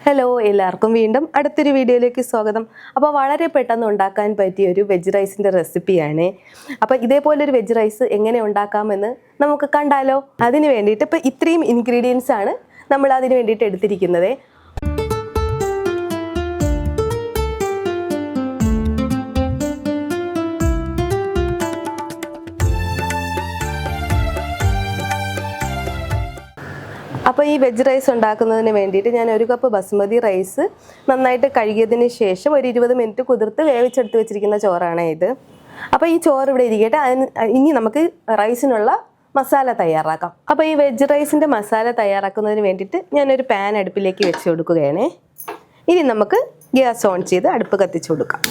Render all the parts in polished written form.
Hello, എല്ലാവർക്കും വീണ്ടും അടുത്തൊരു വീഡിയോയിലേക്ക് സ്വാഗതം. അപ്പോൾ വളരെ പെട്ടെന്ന് ഉണ്ടാക്കാൻ പറ്റിയ ഒരു വെജ് റൈസിൻ്റെ റെസിപ്പിയാണ്. അപ്പോൾ ഇതേപോലൊരു വെജ് റൈസ് എങ്ങനെ ഉണ്ടാക്കാമെന്ന് നമുക്ക് കണ്ടാലോ. അതിന് വേണ്ടിയിട്ട് ഇപ്പോൾ ഇത്രയും ഇൻഗ്രീഡിയൻസ് ആണ് നമ്മൾ അതിന് വേണ്ടിയിട്ട് എടുത്തിരിക്കുന്നത്. അപ്പോൾ ഈ വെജ് റൈസ് ഉണ്ടാക്കുന്നതിന് വേണ്ടിയിട്ട് ഞാൻ ഒരു കപ്പ് ബസ്മതി റൈസ് നന്നായിട്ട് കഴുകിയതിന് ശേഷം ഒരു 20 മിനിറ്റ് കുതിർത്ത് വേവിച്ചെടുത്ത് വെച്ചിരിക്കുന്ന ചോറാണ് ഇത്. അപ്പോൾ ഈ ചോറ് ഇവിടെ ഇരിക്കട്ടെ. ഇനി നമുക്ക് റൈസിനുള്ള മസാല തയ്യാറാക്കാം. അപ്പോൾ ഈ വെജ് റൈസിൻ്റെ മസാല തയ്യാറാക്കുന്നതിന് വേണ്ടിയിട്ട് ഞാനൊരു പാൻ അടുപ്പിലേക്ക് വെച്ച് കൊടുക്കുകയാണ്. ഇനി നമുക്ക് ഗ്യാസ് ഓൺ ചെയ്ത് അടുപ്പ് കത്തിച്ച് കൊടുക്കാം.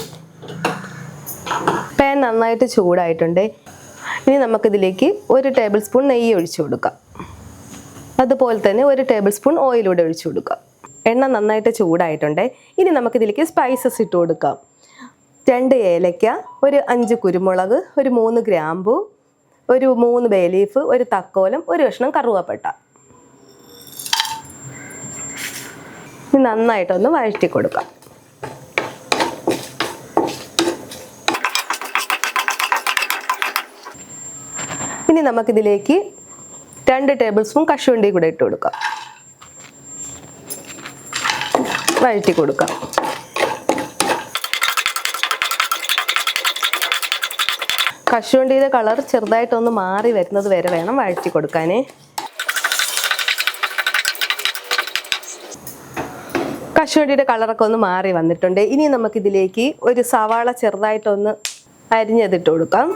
പാൻ നന്നായിട്ട് ചൂടായിട്ടുണ്ട്. ഇനി നമുക്കിതിലേക്ക് 1 ടേബിൾ സ്പൂൺ നെയ്യ് ഒഴിച്ചു കൊടുക്കാം. അതുപോലെ തന്നെ 1 ടേബിൾ സ്പൂൺ ഓയിലൂടെ ഒഴിച്ചു കൊടുക്കാം. എണ്ണ നന്നായിട്ട് ചൂടായിട്ടുണ്ട്. ഇനി നമുക്കിതിലേക്ക് സ്പൈസസ് ഇട്ട് കൊടുക്കാം. 2 ഏലക്ക, ഒരു 5 കുരുമുളക്, ഒരു 3 ഗ്രാമ്പു, ഒരു 3 ബേ ലീഫ്, ഒരു തക്കോലം, ഒരു കഷ്ണം കറുവാപ്പട്ട. ഇനി നന്നായിട്ടൊന്ന് വഴറ്റി കൊടുക്കാം. ഇനി നമുക്കിതിലേക്ക് 2 ടേബിൾ സ്പൂൺ കശുവണ്ടി കൂടെ ഇട്ട് കൊടുക്കാം. വഴറ്റി കൊടുക്കാം. കശുവണ്ടിയുടെ കളർ ചെറുതായിട്ടൊന്ന് മാറി വരുന്നത് വരെ വേണം വഴറ്റി കൊടുക്കാനേ. കശുവണ്ടിയുടെ കളറൊക്കെ ഒന്ന് മാറി വന്നിട്ടുണ്ട്. ഇനി നമുക്കിതിലേക്ക് ഒരു സവാള ചെറുതായിട്ടൊന്ന് അരിഞ്ഞതിട്ട് കൊടുക്കാം.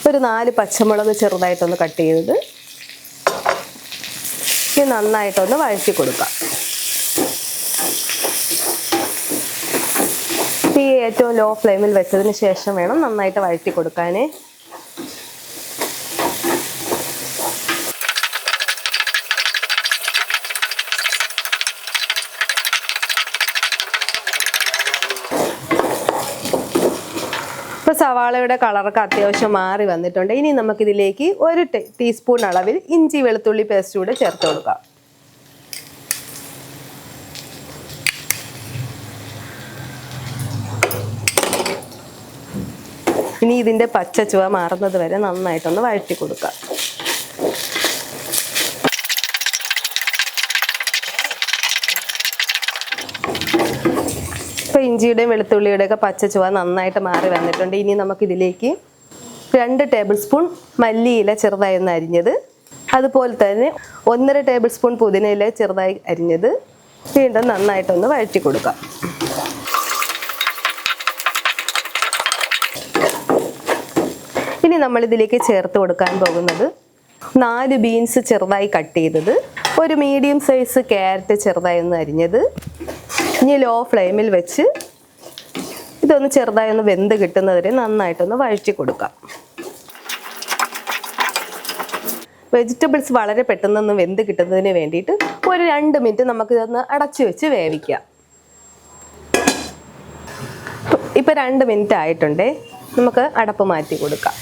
ഒരു 4 പച്ചമുളക് ചെറുതായിട്ടൊന്ന് കട്ട് ചെയ്തത്. ഇനി നന്നായിട്ടൊന്ന് വഴറ്റി കൊടുക്കാം. തീ ഏറ്റവും ലോ ഫ്ലെയിമിൽ വെച്ചതിന് ശേഷം വേണം നന്നായിട്ട് വഴറ്റി കൊടുക്കാൻ. ഇപ്പോൾ സവാളയുടെ കളറൊക്കെ അത്യാവശ്യം മാറി വന്നിട്ടുണ്ട്. ഇനി നമുക്കിതിലേക്ക് 1 ടീസ്പൂൺ അളവിൽ ഇഞ്ചി വെളുത്തുള്ളി പേസ്റ്റ് കൂടെ ചേർത്ത് കൊടുക്കാം. ഇനി ഇതിൻ്റെ പച്ച ചുവ മാറുന്നത് വരെ നന്നായിട്ടൊന്ന് വഴറ്റി കൊടുക്കാം. ഇപ്പോൾ ഇഞ്ചിയുടെയും വെളുത്തുള്ളിയുടെയൊക്കെ പച്ച ചുവ നന്നായിട്ട് മാറി വന്നിട്ടുണ്ട്. ഇനി നമുക്കിതിലേക്ക് 2 ടേബിൾ സ്പൂൺ മല്ലിയില ചെറുതായി ഒന്ന് അരിഞ്ഞത്, അതുപോലെ തന്നെ 1.5 ടേബിൾ സ്പൂൺ പുതിനയില ചെറുതായി അരിഞ്ഞത് വീണ്ടും നന്നായിട്ടൊന്ന് വഴറ്റി കൊടുക്കാം. ഇനി നമ്മളിതിലേക്ക് ചേർത്ത് കൊടുക്കാൻ പോകുന്നത് 4 ബീൻസ് ചെറുതായി കട്ട് ചെയ്തത്, ഒരു മീഡിയം സൈസ് ക്യാരറ്റ് ചെറുതായി ഒന്ന് അരിഞ്ഞത്. ഇനി ലോ ഫ്ലെയിമിൽ വെച്ച് ഇതൊന്ന് ചെറുതായി ഒന്ന് വെന്ത് കിട്ടുന്നവരെ നന്നായിട്ടൊന്ന് വഴറ്റി കൊടുക്കാം. വെജിറ്റബിൾസ് വളരെ പെട്ടെന്നൊന്ന് വെന്ത് കിട്ടുന്നതിന് വേണ്ടിയിട്ട് ഒരു 2 മിനിറ്റ് നമുക്കിതൊന്ന് അടച്ചു വെച്ച് വേവിക്കാം. ഇപ്പം 2 മിനിറ്റ് ആയിട്ടുണ്ട്. നമുക്ക് അടപ്പ് മാറ്റി കൊടുക്കാം.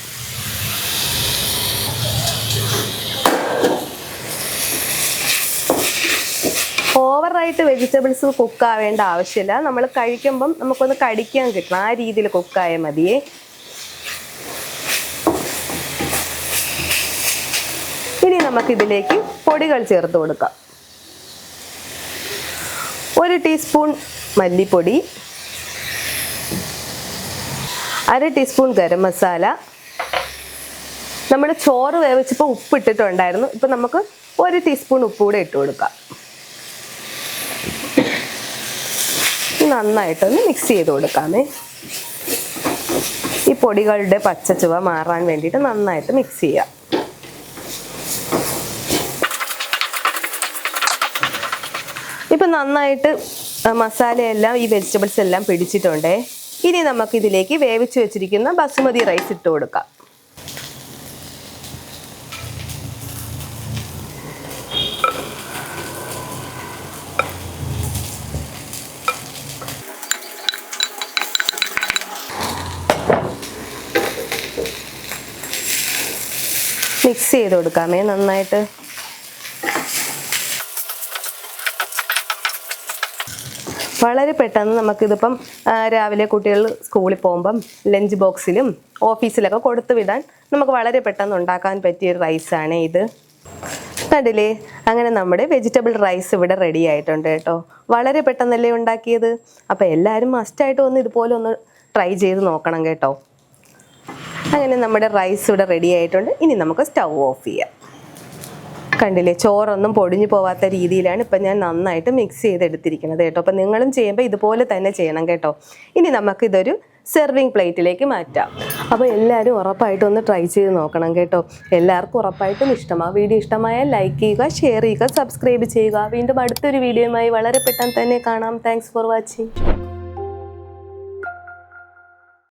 ഓവറായിട്ട് വെജിറ്റബിൾസ് കുക്കാവേണ്ട ആവശ്യമില്ല. നമ്മൾ കഴിക്കുമ്പം നമുക്കൊന്ന് കടിക്കാൻ കിട്ടണം, ആ രീതിയിൽ കുക്കായാൽ മതിയേ. ഇനി നമുക്കിതിലേക്ക് പൊടികൾ ചേർത്ത് കൊടുക്കാം. 1 ടീസ്പൂൺ മല്ലിപ്പൊടി, 1/2 ടീസ്പൂൺ ഗരം മസാല. നമ്മൾ ചോറ് വേവിച്ചപ്പോൾ ഉപ്പ് ഇട്ടിട്ടുണ്ടായിരുന്നു. ഇപ്പം നമുക്ക് 1 ടീസ്പൂൺ ഉപ്പ് കൂടെ ഇട്ട് കൊടുക്കാം. നന്നായിട്ടൊന്ന് മിക്സ് ചെയ്ത് കൊടുക്കാമേ. ഈ പൊടികളുടെ പച്ച ചുവ മാറാൻ വേണ്ടിയിട്ട് നന്നായിട്ട് മിക്സ് ചെയ്യാം. ഇപ്പം നന്നായിട്ട് മസാലയെല്ലാം ഈ വെജിറ്റബിൾസ് എല്ലാം പിടിച്ചിട്ടുണ്ട്. ഇനി നമുക്കിതിലേക്ക് വേവിച്ച് വെച്ചിരിക്കുന്ന ബസുമതി റൈസ് ഇട്ട് കൊടുക്കാം. മിക്സ് ചെയ്ത് കൊടുക്കാമേ നന്നായിട്ട്. വളരെ പെട്ടെന്ന് നമുക്കിതിപ്പം രാവിലെ കുട്ടികൾ സ്കൂളിൽ പോകുമ്പം ലഞ്ച് ബോക്സിലും ഓഫീസിലൊക്കെ കൊടുത്തു വിടാൻ നമുക്ക് വളരെ പെട്ടെന്ന് ഉണ്ടാക്കാൻ പറ്റിയൊരു റൈസാണ് ഇത്. കണ്ടില്ലേ, അങ്ങനെ നമ്മുടെ വെജിറ്റബിൾ റൈസ് ഇവിടെ റെഡി ആയിട്ടുണ്ട് കേട്ടോ. വളരെ പെട്ടെന്നല്ലേ ഉണ്ടാക്കിയത്. അപ്പോൾ എല്ലാവരും മസ്റ്റായിട്ട് ഒന്ന് ഇതുപോലെ ഒന്ന് ട്രൈ ചെയ്ത് നോക്കണം കേട്ടോ. അങ്ങനെ നമ്മുടെ റൈസ് ഇവിടെ റെഡി ആയിട്ടുണ്ട്. ഇനി നമുക്ക് സ്റ്റൗ ഓഫ് ചെയ്യാം. കണ്ടില്ലേ, ചോറൊന്നും പൊടിഞ്ഞു പോവാത്ത രീതിയിലാണ് ഇപ്പം ഞാൻ നന്നായിട്ട് മിക്സ് ചെയ്തെടുത്തിരിക്കുന്നത് കേട്ടോ. അപ്പം നിങ്ങളും ചെയ്യുമ്പോൾ ഇതുപോലെ തന്നെ ചെയ്യണം കേട്ടോ. ഇനി നമുക്കിതൊരു സെർവിങ് പ്ലേറ്റിലേക്ക് മാറ്റാം. അപ്പോൾ എല്ലാവരും ഉറപ്പായിട്ടും ഒന്ന് ട്രൈ ചെയ്ത് നോക്കണം കേട്ടോ. എല്ലാവർക്കും ഉറപ്പായിട്ടും ഇഷ്ടമാകും. വീഡിയോ ഇഷ്ടമായാൽ ലൈക്ക് ചെയ്യുക, ഷെയർ ചെയ്യുക, സബ്സ്ക്രൈബ് ചെയ്യുക. വീണ്ടും അടുത്തൊരു വീഡിയോയുമായി വളരെ പെട്ടെന്ന് തന്നെ കാണാം. Thanks for watching.